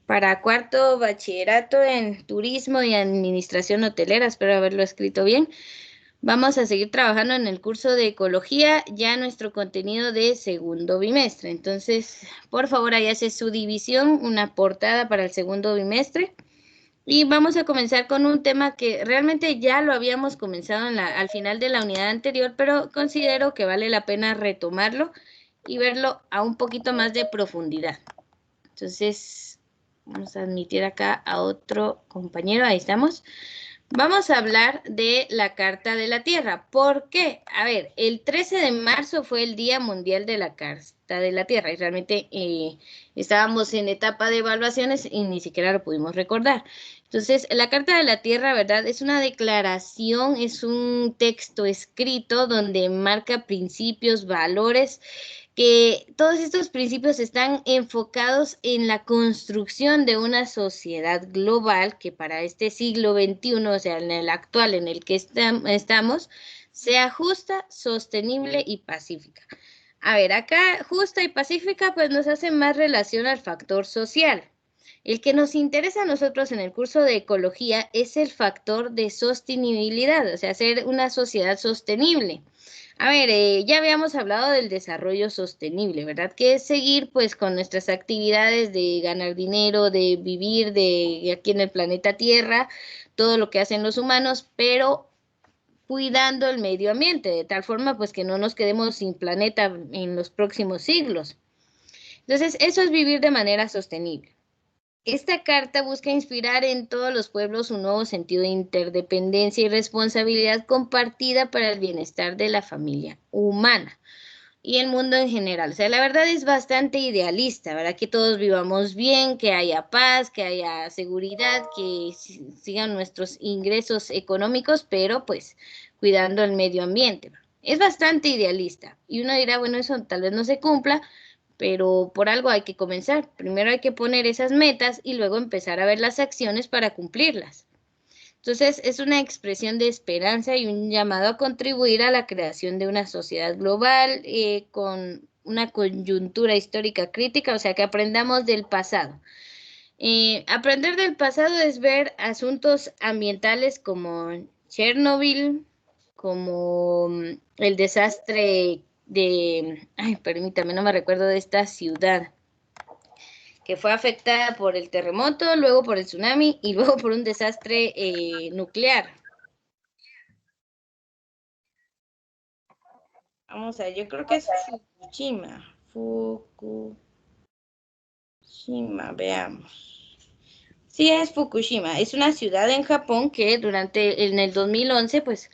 Para cuarto bachillerato en turismo y administración hotelera, espero haberlo escrito bien. Vamos a seguir trabajando en el curso de ecología, ya nuestro contenido de segundo bimestre. Entonces, por favor, ahí hace su división, una portada para el segundo bimestre. Y vamos a comenzar con un tema que realmente ya lo habíamos comenzado al final de la unidad anterior, pero considero que vale la pena retomarlo y verlo a un poquito más de profundidad. Entonces, vamos a admitir acá a otro compañero, ahí estamos. Vamos a hablar de la Carta de la Tierra. ¿Por qué? A ver, el 13 de marzo fue el Día Mundial de la Carta de la Tierra y realmente estábamos en etapa de evaluaciones y ni siquiera lo pudimos recordar. Entonces, la Carta de la Tierra, ¿verdad? Es una declaración, es un texto escrito donde marca principios, valores que todos estos principios están enfocados en la construcción de una sociedad global que para este siglo XXI, o sea, en el actual en el que estamos, sea justa, sostenible y pacífica. A ver, acá justa y pacífica pues nos hace más relación al factor social. El que nos interesa a nosotros en el curso de ecología es el factor de sostenibilidad, o sea, ser una sociedad sostenible. A ver, ya habíamos hablado del desarrollo sostenible, ¿verdad? Que es seguir pues con nuestras actividades de ganar dinero, de vivir de aquí en el planeta Tierra, todo lo que hacen los humanos, pero cuidando el medio ambiente, de tal forma pues que no nos quedemos sin planeta en los próximos siglos. Entonces, eso es vivir de manera sostenible. Esta carta busca inspirar en todos los pueblos un nuevo sentido de interdependencia y responsabilidad compartida para el bienestar de la familia humana y el mundo en general. O sea, la verdad es bastante idealista, ¿verdad? Que todos vivamos bien, que haya paz, que haya seguridad, que sigan nuestros ingresos económicos, pero pues cuidando el medio ambiente. Es bastante idealista. Y uno dirá, bueno, eso tal vez no se cumpla, pero por algo hay que comenzar. Primero hay que poner esas metas y luego empezar a ver las acciones para cumplirlas. Entonces, es una expresión de esperanza y un llamado a contribuir a la creación de una sociedad global con una coyuntura histórica crítica, o sea, que aprendamos del pasado. Aprender del pasado es ver asuntos ambientales como Chernobyl, como el desastre de, ay, permítame, no me recuerdo de esta ciudad, que fue afectada por el terremoto, luego por el tsunami y luego por un desastre nuclear. Vamos a ver, yo creo que es Fukushima. Fukushima, veamos. Sí, es Fukushima. Es una ciudad en Japón que en el 2011, pues,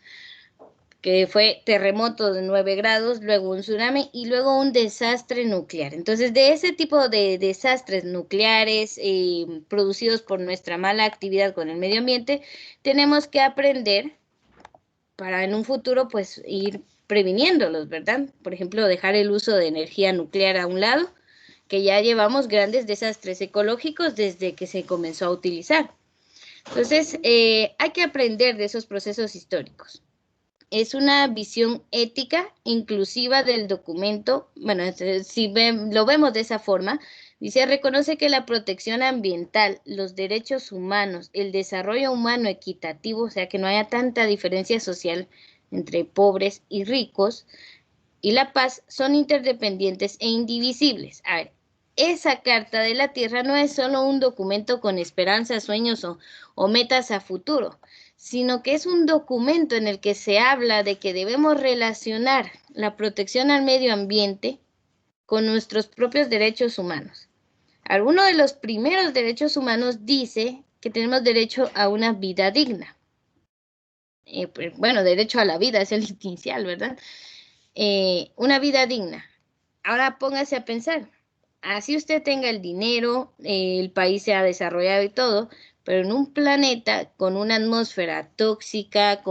que fue terremoto de 9 grados, luego un tsunami y luego un desastre nuclear. Entonces, de ese tipo de desastres nucleares producidos por nuestra mala actividad con el medio ambiente, tenemos que aprender para en un futuro, pues, ir previniéndolos, ¿verdad? Por ejemplo, dejar el uso de energía nuclear a un lado, que ya llevamos grandes desastres ecológicos desde que se comenzó a utilizar. Entonces, hay que aprender de esos procesos históricos. Es una visión ética inclusiva del documento. Bueno, si lo vemos de esa forma, dice, reconoce que la protección ambiental, los derechos humanos, el desarrollo humano equitativo, o sea, que no haya tanta diferencia social entre pobres y ricos, y la paz son interdependientes e indivisibles. A ver, esa Carta de la Tierra no es solo un documento con esperanzas, sueños o metas a futuro, sino que es un documento en el que se habla de que debemos relacionar la protección al medio ambiente con nuestros propios derechos humanos. Alguno de los primeros derechos humanos dice que tenemos derecho a una vida digna. Pues, bueno, derecho a la vida es el inicial, ¿verdad? Una vida digna. Ahora póngase a pensar, así usted tenga el dinero, el país se ha desarrollado y todo, pero en un planeta con una atmósfera tóxica,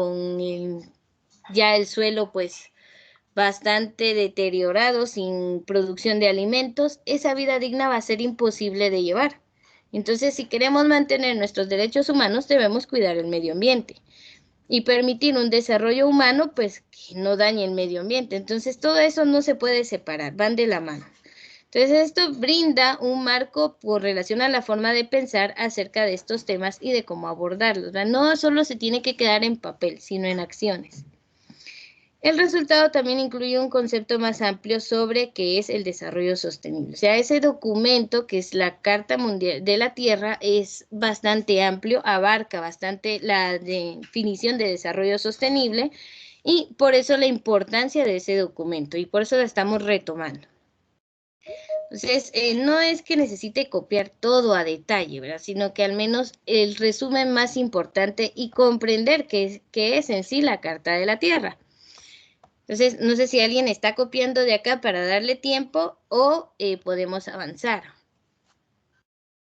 ya el suelo pues bastante deteriorado, sin producción de alimentos, esa vida digna va a ser imposible de llevar. Entonces, si queremos mantener nuestros derechos humanos, debemos cuidar el medio ambiente y permitir un desarrollo humano, pues, que no dañe el medio ambiente. Entonces, todo eso no se puede separar, van de la mano. Entonces, esto brinda un marco por relación a la forma de pensar acerca de estos temas y de cómo abordarlos, ¿verdad? No solo se tiene que quedar en papel, sino en acciones. El resultado también incluye un concepto más amplio sobre qué es el desarrollo sostenible. O sea, ese documento, que es la Carta Mundial de la Tierra, es bastante amplio, abarca bastante la definición de desarrollo sostenible y por eso la importancia de ese documento y por eso la estamos retomando. Entonces, no es que necesite copiar todo a detalle, ¿verdad? Sino que al menos el resumen más importante y comprender qué es en sí la Carta de la Tierra. Entonces, no sé si alguien está copiando de acá para darle tiempo o podemos avanzar.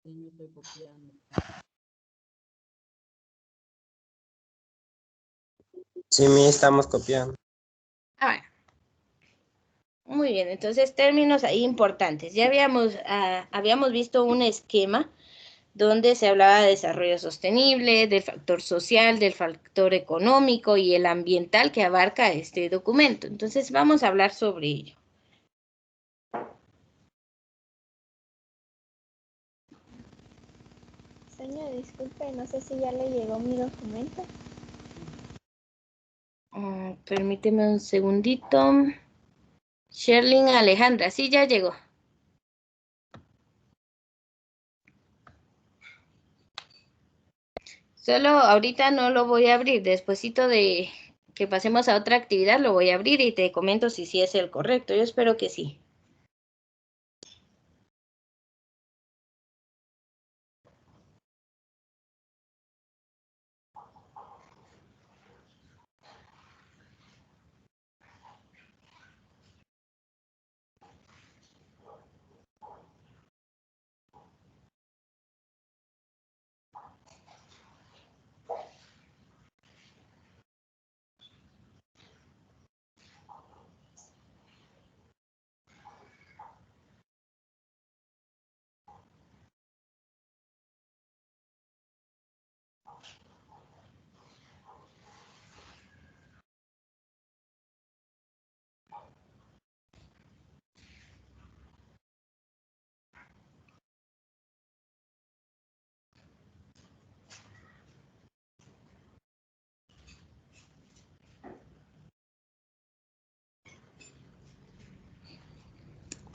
Sí, estoy copiando. Sí, mi estamos copiando. Ah, bueno. Muy bien, entonces términos ahí importantes. Ya habíamos visto un esquema donde se hablaba de desarrollo sostenible, del factor social, del factor económico y el ambiental que abarca este documento. Entonces, vamos a hablar sobre ello. Señor, disculpe, no sé si ya le llegó mi documento. Permíteme un segundito. Sherlyn Alejandra, sí, ya llegó. Solo ahorita no lo voy a abrir, despuesito de que pasemos a otra actividad lo voy a abrir y te comento si sí es el correcto. Yo espero que sí.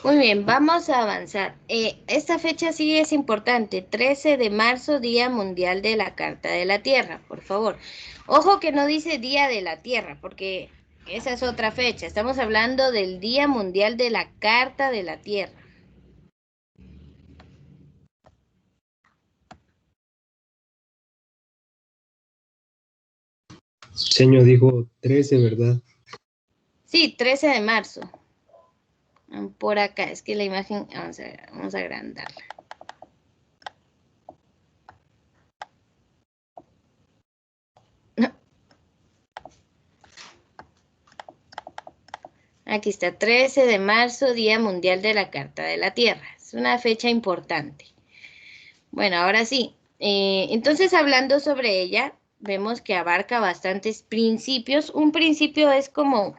Muy bien, vamos a avanzar. Esta fecha sí es importante, 13 de marzo, Día Mundial de la Carta de la Tierra, por favor. Ojo que no dice Día de la Tierra, porque esa es otra fecha. Estamos hablando del Día Mundial de la Carta de la Tierra. Señor dijo 13, ¿verdad? Sí, 13 de marzo. Por acá, es que la imagen, vamos a agrandarla. Aquí está, 13 de marzo, Día Mundial de la Carta de la Tierra. Es una fecha importante. Bueno, ahora sí. Entonces, hablando sobre ella, vemos que abarca bastantes principios. Un principio es como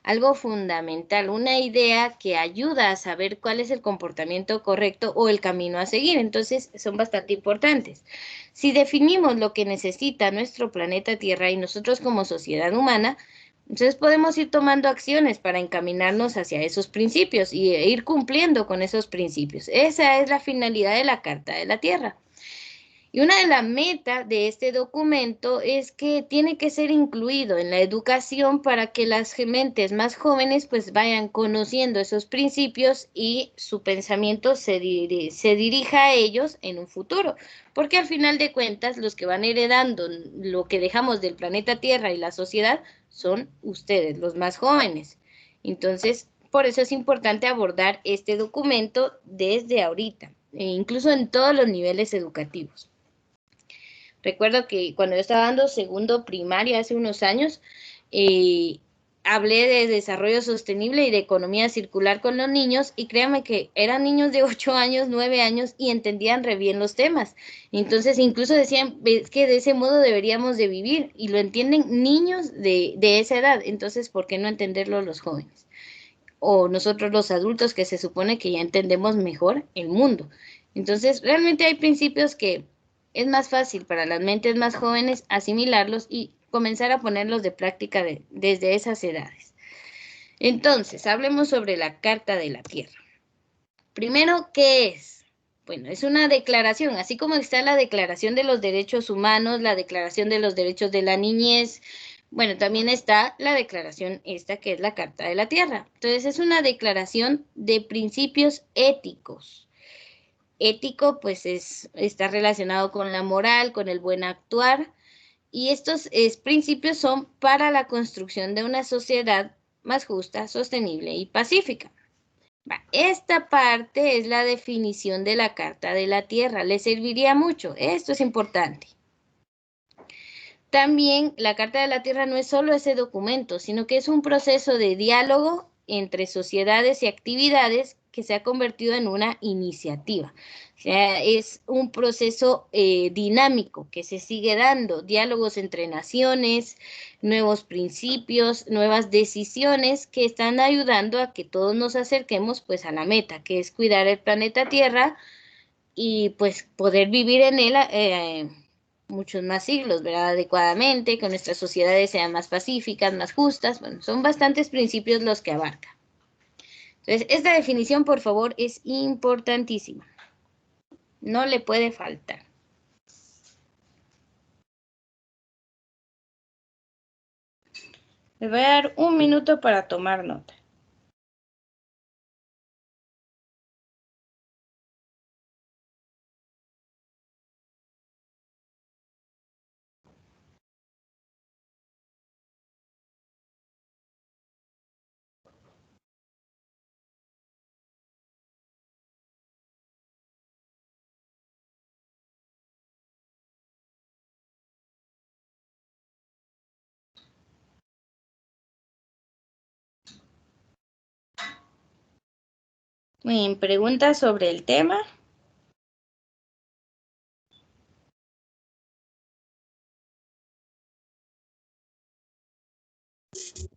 algo fundamental, una idea que ayuda a saber cuál es el comportamiento correcto o el camino a seguir. Entonces, son bastante importantes. Si definimos lo que necesita nuestro planeta Tierra y nosotros como sociedad humana, entonces podemos ir tomando acciones para encaminarnos hacia esos principios y ir cumpliendo con esos principios. Esa es la finalidad de la Carta de la Tierra. Y una de las metas de este documento es que tiene que ser incluido en la educación para que las mentes más jóvenes pues vayan conociendo esos principios y su pensamiento se dirija a ellos en un futuro. Porque al final de cuentas los que van heredando lo que dejamos del planeta Tierra y la sociedad son ustedes, los más jóvenes. Entonces, por eso es importante abordar este documento desde ahorita, e incluso en todos los niveles educativos. Recuerdo que cuando yo estaba dando segundo primaria hace unos años, hablé de desarrollo sostenible y de economía circular con los niños y créanme que eran niños de 8 años, 9 años y entendían re bien los temas. Entonces incluso decían es que de ese modo deberíamos de vivir y lo entienden niños de esa edad. Entonces, ¿por qué no entenderlo los jóvenes? o nosotros los adultos que se supone que ya entendemos mejor el mundo. Entonces, realmente hay principios que es más fácil para las mentes más jóvenes asimilarlos y comenzar a ponerlos de práctica desde esas edades. Entonces, hablemos sobre la Carta de la Tierra. Primero, ¿qué es? Bueno, es una declaración, así como está la Declaración de los Derechos Humanos, la Declaración de los Derechos de la Niñez. Bueno, también está la declaración esta que es la Carta de la Tierra. Entonces, es una declaración de principios éticos. Ético, pues, está relacionado con la moral, con el buen actuar, y estos principios son para la construcción de una sociedad más justa, sostenible y pacífica. Esta parte es la definición de la Carta de la Tierra. Le serviría mucho. Esto es importante. También la Carta de la Tierra no es solo ese documento, sino que es un proceso de diálogo entre sociedades y actividades que se ha convertido en una iniciativa. O sea, es un proceso dinámico que se sigue dando, diálogos entre naciones, nuevos principios, nuevas decisiones que están ayudando a que todos nos acerquemos pues a la meta, que es cuidar el planeta Tierra y pues poder vivir en él muchos más siglos, ¿verdad? Adecuadamente, que nuestras sociedades sean más pacíficas, más justas. Bueno, son bastantes principios los que abarca. Entonces, esta definición, por favor, es importantísima. No le puede faltar. Les voy a dar un minuto para tomar nota. Muy bien, ¿preguntas sobre el tema?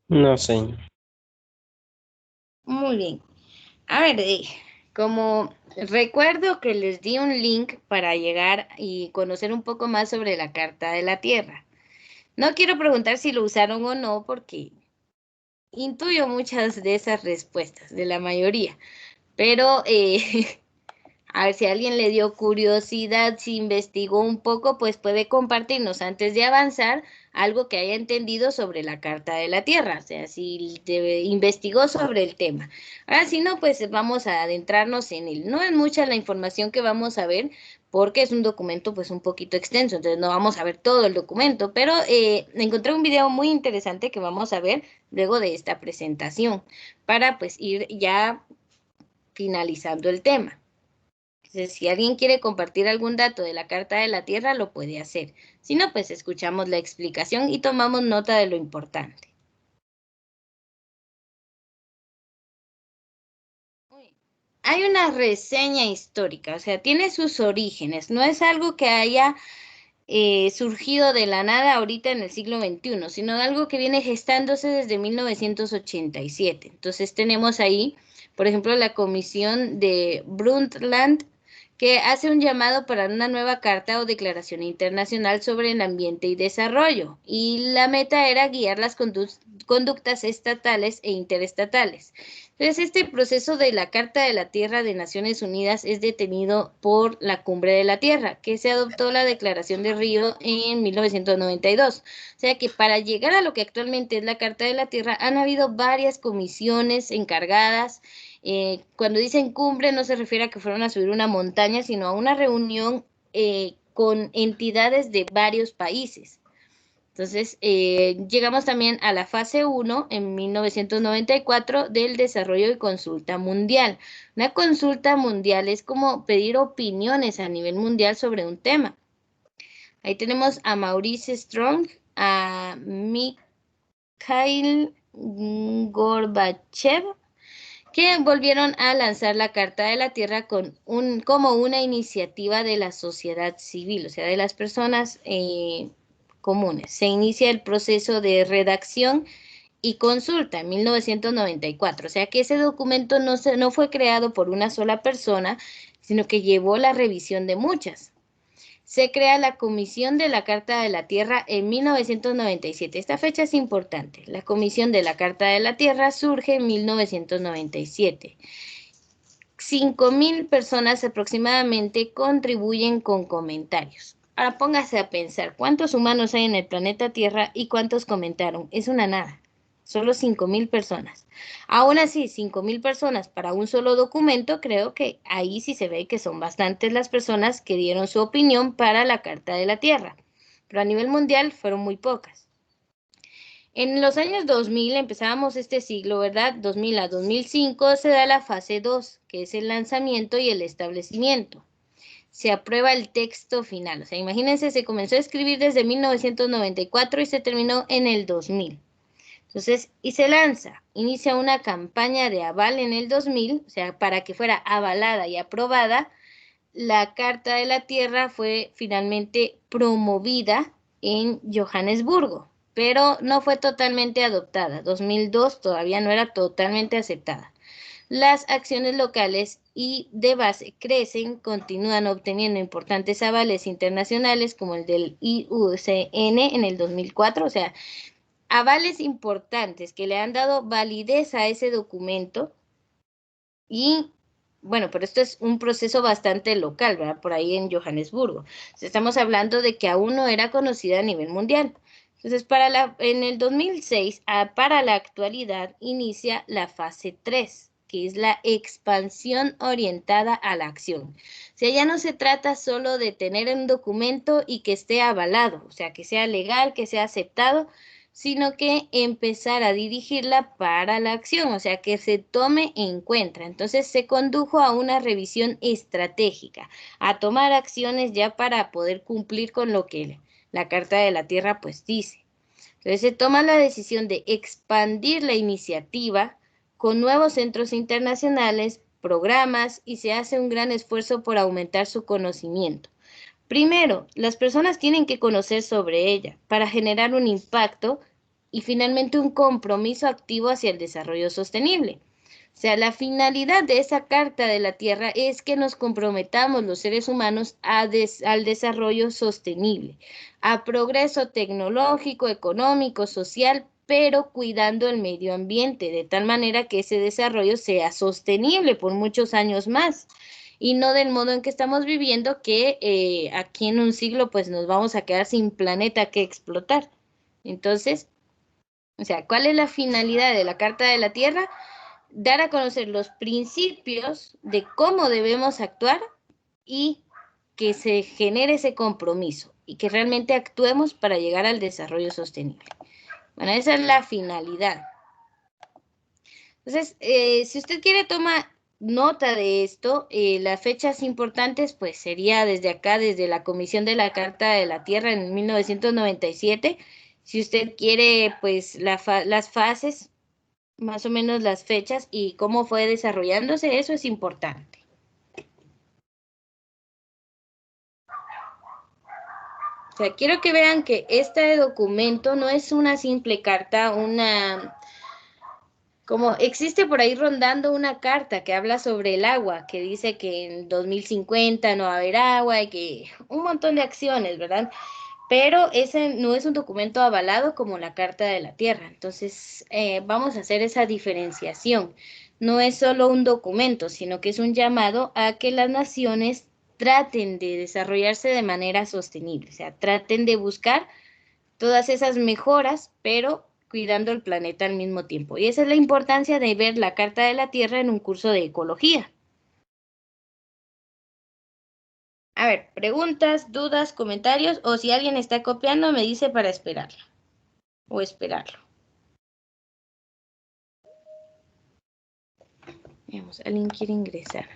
No, señor. Muy bien. A ver, como recuerdo que les di un link para llegar y conocer un poco más sobre la Carta de la Tierra. No quiero preguntar si lo usaron o no, porque intuyo muchas de esas respuestas, de la mayoría. Pero a ver si a alguien le dio curiosidad, si investigó un poco, pues puede compartirnos antes de avanzar algo que haya entendido sobre la Carta de la Tierra, o sea, si investigó sobre el tema. Ahora, si no, pues vamos a adentrarnos en él. No es mucha la información que vamos a ver, porque es un documento pues un poquito extenso, entonces no vamos a ver todo el documento, pero encontré un video muy interesante que vamos a ver luego de esta presentación, para pues ir ya finalizando el tema. Entonces, si alguien quiere compartir algún dato de la Carta de la Tierra, lo puede hacer. Si no, pues escuchamos la explicación y tomamos nota de lo importante. Hay una reseña histórica, o sea, tiene sus orígenes, no es algo que haya surgido de la nada ahorita en el siglo XXI, sino algo que viene gestándose desde 1987. Entonces tenemos ahí, por ejemplo, la comisión de Brundtland, que hace un llamado para una nueva carta o declaración internacional sobre el ambiente y desarrollo. Y la meta era guiar las conductas estatales e interestatales. Entonces, este proceso de la Carta de la Tierra de Naciones Unidas es detenido por la Cumbre de la Tierra, que se adoptó la Declaración de Río en 1992. O sea que para llegar a lo que actualmente es la Carta de la Tierra, han habido varias comisiones encargadas. Cuando dicen cumbre, no se refiere a que fueron a subir una montaña, sino a una reunión con entidades de varios países. Entonces, llegamos también a la fase 1 en 1994 del desarrollo y consulta mundial. Una consulta mundial es como pedir opiniones a nivel mundial sobre un tema. Ahí tenemos a Maurice Strong, a Mikhail Gorbachev, que volvieron a lanzar la Carta de la Tierra como una iniciativa de la sociedad civil, o sea, de las personas comunes. Se inicia el proceso de redacción y consulta en 1994. O sea que ese documento no fue creado por una sola persona, sino que llevó la revisión de muchas. Se crea la Comisión de la Carta de la Tierra en 1997. Esta fecha es importante. La Comisión de la Carta de la Tierra surge en 1997. 5.000 personas aproximadamente contribuyen con comentarios. Ahora póngase a pensar, ¿cuántos humanos hay en el planeta Tierra y cuántos comentaron? Es una nada, solo 5.000 personas. Aún así, 5.000 personas para un solo documento, creo que ahí sí se ve que son bastantes las personas que dieron su opinión para la Carta de la Tierra, pero a nivel mundial fueron muy pocas. En los años 2000, empezábamos este siglo, ¿verdad? 2000 a 2005 se da la fase 2, que es el lanzamiento y el establecimiento. Se aprueba el texto final. O sea, imagínense, se comenzó a escribir desde 1994 y se terminó en el 2000. Entonces, y se lanza, inicia una campaña de aval en el 2000, o sea, para que fuera avalada y aprobada. La Carta de la Tierra fue finalmente promovida en Johannesburgo, pero no fue totalmente adoptada. 2002 todavía no era totalmente aceptada. Las acciones locales y de base crecen, continúan obteniendo importantes avales internacionales como el del IUCN en el 2004, o sea, avales importantes que le han dado validez a ese documento y bueno, pero esto es un proceso bastante local, ¿verdad? Por ahí en Johannesburgo. Estamos hablando de que aún no era conocida a nivel mundial. Entonces, en el 2006, para la actualidad, inicia la fase 3, que es la expansión orientada a la acción. O sea, ya no se trata solo de tener un documento y que esté avalado, o sea, que sea legal, que sea aceptado, sino que empezar a dirigirla para la acción, o sea, que se tome en cuenta. Entonces se condujo a una revisión estratégica, a tomar acciones ya para poder cumplir con lo que la Carta de la Tierra pues dice. Entonces se toma la decisión de expandir la iniciativa con nuevos centros internacionales, programas y se hace un gran esfuerzo por aumentar su conocimiento. Primero, las personas tienen que conocer sobre ella para generar un impacto y finalmente un compromiso activo hacia el desarrollo sostenible. O sea, la finalidad de esa Carta de la Tierra es que nos comprometamos los seres humanos al desarrollo sostenible, a progreso tecnológico, económico, social, pero cuidando el medio ambiente, de tal manera que ese desarrollo sea sostenible por muchos años más y no del modo en que estamos viviendo, que aquí en un siglo pues nos vamos a quedar sin planeta que explotar. Entonces, o sea, ¿cuál es la finalidad de la Carta de la Tierra? Dar a conocer los principios de cómo debemos actuar y que se genere ese compromiso y que realmente actuemos para llegar al desarrollo sostenible. Bueno, esa es la finalidad. Entonces, si usted quiere tomar nota de esto, las fechas importantes, pues sería desde acá, desde la Comisión de la Carta de la Tierra en 1997. Si usted quiere, pues las fases, más o menos las fechas y cómo fue desarrollándose, eso es importante. O sea, quiero que vean que este documento no es una simple carta, como existe por ahí rondando una carta que habla sobre el agua, que dice que en 2050 no va a haber agua y que un montón de acciones, ¿verdad? Pero ese no es un documento avalado como la Carta de la Tierra. Entonces, vamos a hacer esa diferenciación. No es solo un documento, sino que es un llamado a que las naciones traten de desarrollarse de manera sostenible, o sea, traten de buscar todas esas mejoras, pero cuidando el planeta al mismo tiempo. Y esa es la importancia de ver la Carta de la Tierra en un curso de ecología. A ver, preguntas, dudas, comentarios, o si alguien está copiando, me dice para esperarla o esperarlo. Veamos, alguien quiere ingresar.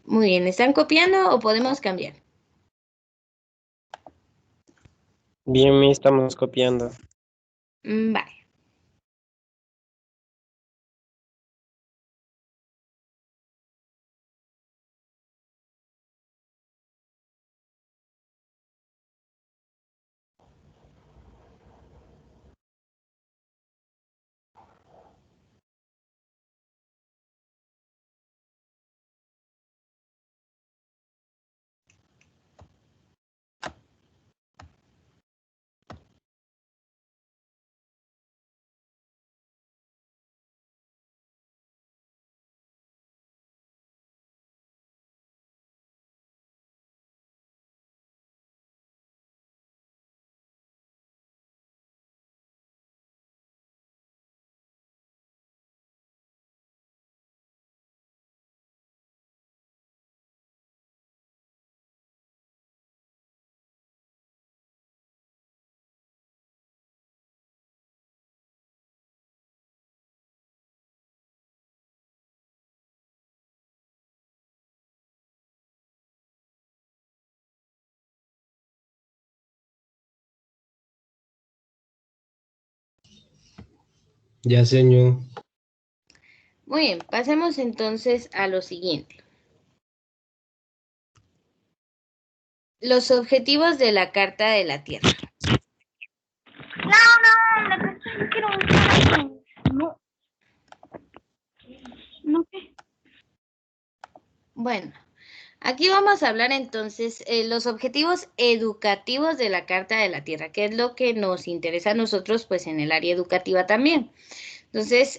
Muy bien, ¿están copiando o podemos cambiar? Bien, estamos copiando. Vale. Ya, señor. Muy bien, pasemos entonces a lo siguiente. Los objetivos de la Carta de la Tierra. Bueno, aquí vamos a hablar entonces los objetivos educativos de la Carta de la Tierra, que es lo que nos interesa a nosotros, pues en el área educativa también. Entonces,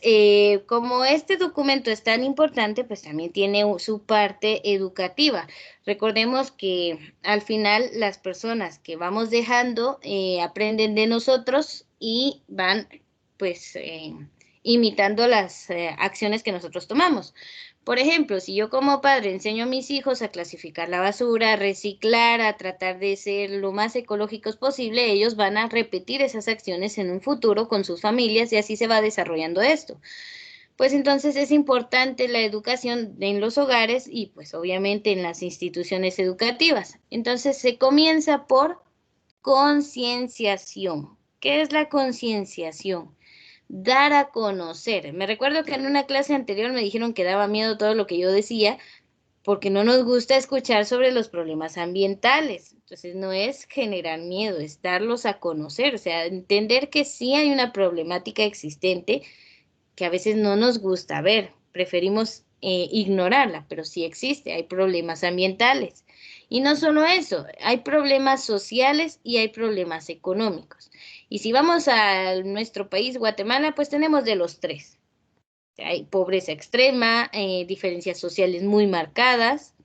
como este documento es tan importante, pues también tiene su parte educativa. Recordemos que al final las personas que vamos dejando aprenden de nosotros y van pues imitando las acciones que nosotros tomamos. Por ejemplo, si yo como padre enseño a mis hijos a clasificar la basura, a reciclar, a tratar de ser lo más ecológicos posible, ellos van a repetir esas acciones en un futuro con sus familias y así se va desarrollando esto. Pues entonces es importante la educación en los hogares y pues obviamente en las instituciones educativas. Entonces se comienza por concienciación. ¿Qué es la concienciación? Dar a conocer. Me recuerdo que en una clase anterior me dijeron que daba miedo todo lo que yo decía porque no nos gusta escuchar sobre los problemas ambientales. Entonces no es generar miedo, es darlos a conocer, o sea, entender que sí hay una problemática existente que a veces no nos gusta ver, preferimos ignorarla, pero sí existe, hay problemas ambientales. Y no solo eso, hay problemas sociales y hay problemas económicos. Y si vamos a nuestro país, Guatemala, pues tenemos de los tres. Hay pobreza extrema, diferencias sociales muy marcadas,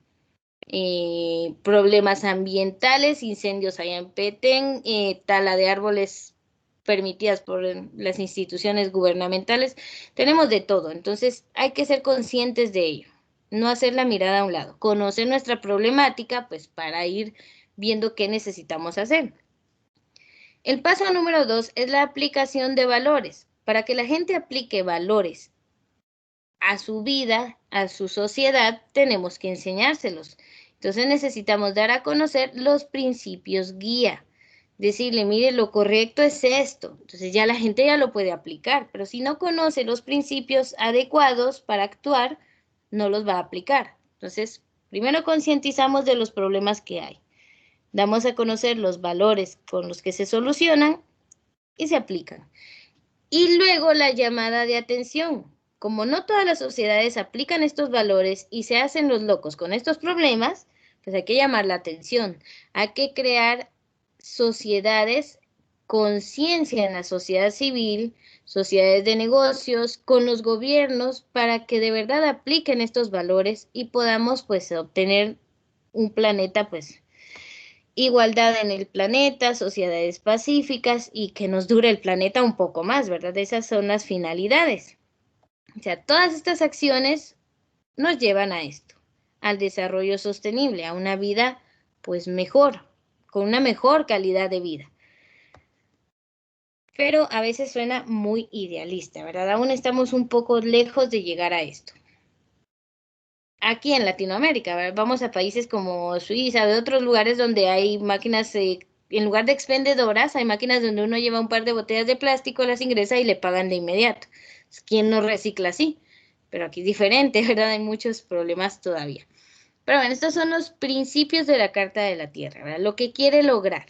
problemas ambientales, incendios allá en Petén, tala de árboles permitidas por las instituciones gubernamentales. Tenemos de todo, entonces hay que ser conscientes de ello, no hacer la mirada a un lado, conocer nuestra problemática, pues para ir viendo qué necesitamos hacer. El paso número 2 es la aplicación de valores. Para que la gente aplique valores a su vida, a su sociedad, tenemos que enseñárselos. Entonces necesitamos dar a conocer los principios guía. Decirle, mire, lo correcto es esto. Entonces ya la gente ya lo puede aplicar, pero si no conoce los principios adecuados para actuar, no los va a aplicar. Entonces, primero concientizamos de los problemas que hay. Damos a conocer los valores con los que se solucionan y se aplican. Y luego la llamada de atención. Como no todas las sociedades aplican estos valores y se hacen los locos con estos problemas, pues hay que llamar la atención. Hay que crear sociedades, conciencia en la sociedad civil, sociedades de negocios, con los gobiernos, para que de verdad apliquen estos valores y podamos pues obtener un planeta pues igualdad en el planeta, sociedades pacíficas y que nos dure el planeta un poco más, ¿verdad? Esas son las finalidades. O sea, todas estas acciones nos llevan a esto, al desarrollo sostenible, a una vida pues mejor, con una mejor calidad de vida. Pero a veces suena muy idealista, ¿verdad? Aún estamos un poco lejos de llegar a esto. Aquí en Latinoamérica, ¿verdad? Vamos a países como Suiza, de otros lugares donde hay máquinas, en lugar de expendedoras, hay máquinas donde uno lleva un par de botellas de plástico, las ingresa y le pagan de inmediato. ¿Quién no recicla así? Pero aquí es diferente, ¿verdad? Hay muchos problemas todavía. Pero bueno, estos son los principios de la Carta de la Tierra, ¿verdad? Lo que quiere lograr.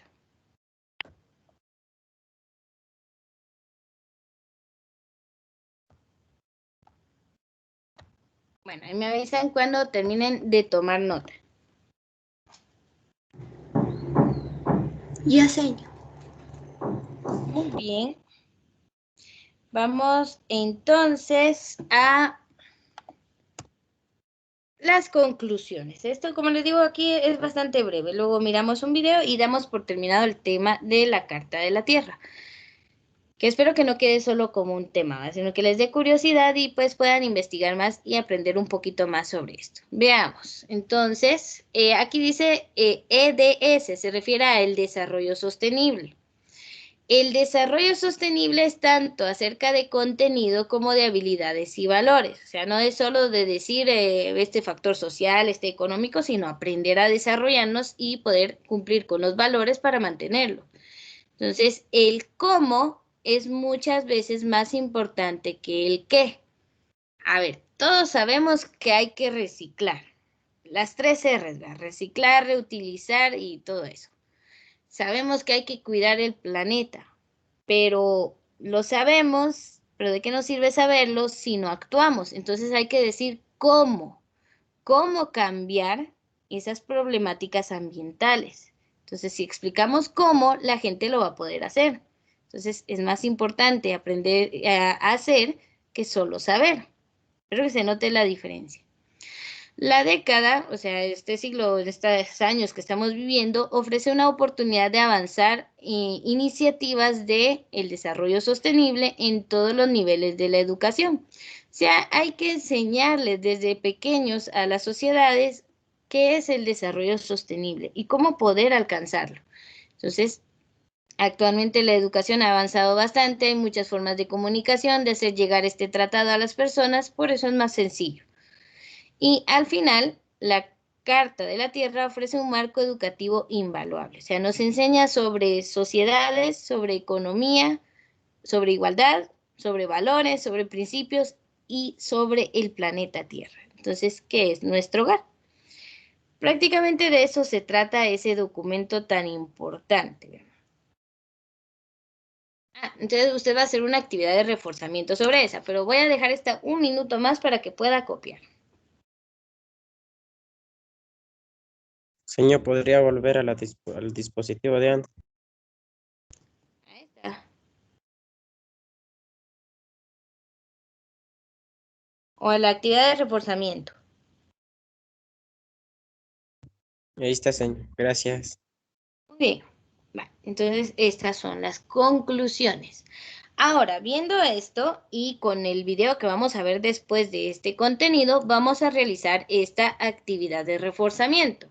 Bueno, ahí me avisan cuando terminen de tomar nota. Ya, señor. Muy bien. Vamos entonces a las conclusiones. Esto, como les digo, aquí es bastante breve. Luego miramos un video y damos por terminado el tema de la Carta de la Tierra. Que espero que no quede solo como un tema, ¿verdad? Sino que les dé curiosidad y pues puedan investigar más y aprender un poquito más sobre esto. Veamos. Entonces, aquí dice EDS, se refiere a el desarrollo sostenible. El desarrollo sostenible es tanto acerca de contenido como de habilidades y valores. O sea, no es solo de decir este factor social, este económico, sino aprender a desarrollarnos y poder cumplir con los valores para mantenerlo. Entonces, el cómo es muchas veces más importante que el qué. A ver, todos sabemos que hay que reciclar. Las 3 R's, ¿verdad? Reciclar, reutilizar y todo eso. Sabemos que hay que cuidar el planeta, pero lo sabemos, pero ¿de qué nos sirve saberlo si no actuamos? Entonces hay que decir cómo cambiar esas problemáticas ambientales. Entonces, si explicamos cómo, la gente lo va a poder hacer. Entonces, es más importante aprender a hacer que solo saber. Espero que se note la diferencia. La década, o sea, este siglo, estos años que estamos viviendo, ofrece una oportunidad de avanzar iniciativas de el desarrollo sostenible en todos los niveles de la educación. O sea, hay que enseñarles desde pequeños a las sociedades qué es el desarrollo sostenible y cómo poder alcanzarlo. Entonces, actualmente la educación ha avanzado bastante, hay muchas formas de comunicación, de hacer llegar este tratado a las personas, por eso es más sencillo. Y al final, la Carta de la Tierra ofrece un marco educativo invaluable. O sea, nos enseña sobre sociedades, sobre economía, sobre igualdad, sobre valores, sobre principios y sobre el planeta Tierra. Entonces, ¿qué es nuestro hogar? Prácticamente de eso se trata ese documento tan importante. Entonces usted va a hacer una actividad de reforzamiento sobre esa, pero voy a dejar esta un minuto más para que pueda copiar. Señor, ¿podría volver a al dispositivo de antes? Ahí está. O a la actividad de reforzamiento. Ahí está, señor. Gracias. Muy bien. Vale, entonces estas son las conclusiones. Ahora, viendo esto y con el video que vamos a ver después de este contenido, vamos a realizar esta actividad de reforzamiento.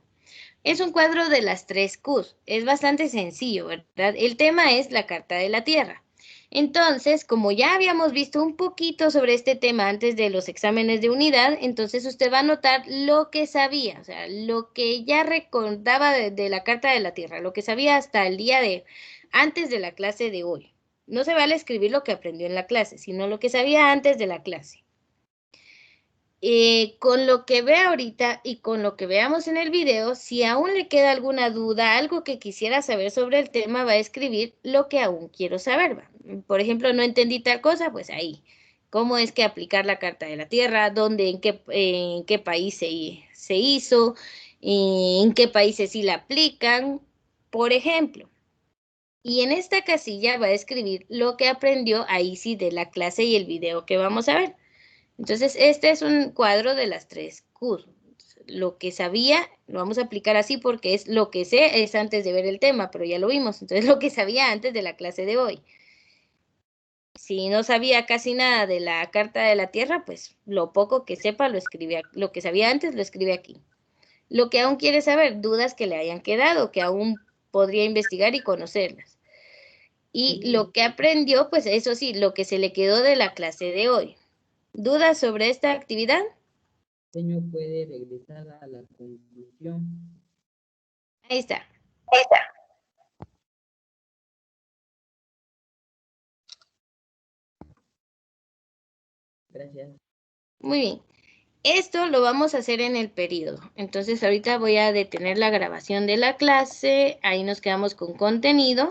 Es un cuadro de las 3 Qs. Es bastante sencillo, ¿verdad? El tema es la Carta de la Tierra. Entonces, como ya habíamos visto un poquito sobre este tema antes de los exámenes de unidad, entonces usted va a anotar lo que sabía, o sea, lo que ya recordaba de la Carta de la Tierra, lo que sabía hasta el día de antes de la clase de hoy. No se vale escribir lo que aprendió en la clase, sino lo que sabía antes de la clase. Con lo que ve ahorita y con lo que veamos en el video, si aún le queda alguna duda, algo que quisiera saber sobre el tema, va a escribir lo que aún quiero saber. ¿Va? Por ejemplo, no entendí tal cosa, pues ahí. ¿Cómo es que aplicar la Carta de la Tierra? ¿Dónde, en qué país se hizo? ¿En qué países sí la aplican? Por ejemplo. Y en esta casilla va a escribir lo que aprendió ahí sí de la clase y el video que vamos a ver. Entonces, este es un cuadro de las 3 Qs. Lo que sabía, lo vamos a aplicar así porque es lo que sé, es antes de ver el tema, pero ya lo vimos. Entonces, lo que sabía antes de la clase de hoy. Si no sabía casi nada de la Carta de la Tierra, pues lo poco que sepa lo escribe, lo que sabía antes lo escribe aquí. Lo que aún quiere saber, dudas que le hayan quedado, que aún podría investigar y conocerlas. Y lo que aprendió, pues eso sí, lo que se le quedó de la clase de hoy. ¿Dudas sobre esta actividad? Señor, puede regresar a la conclusión. Ahí está. Gracias. Muy bien. Esto lo vamos a hacer en el periodo. Entonces ahorita voy a detener la grabación de la clase. Ahí nos quedamos con contenido.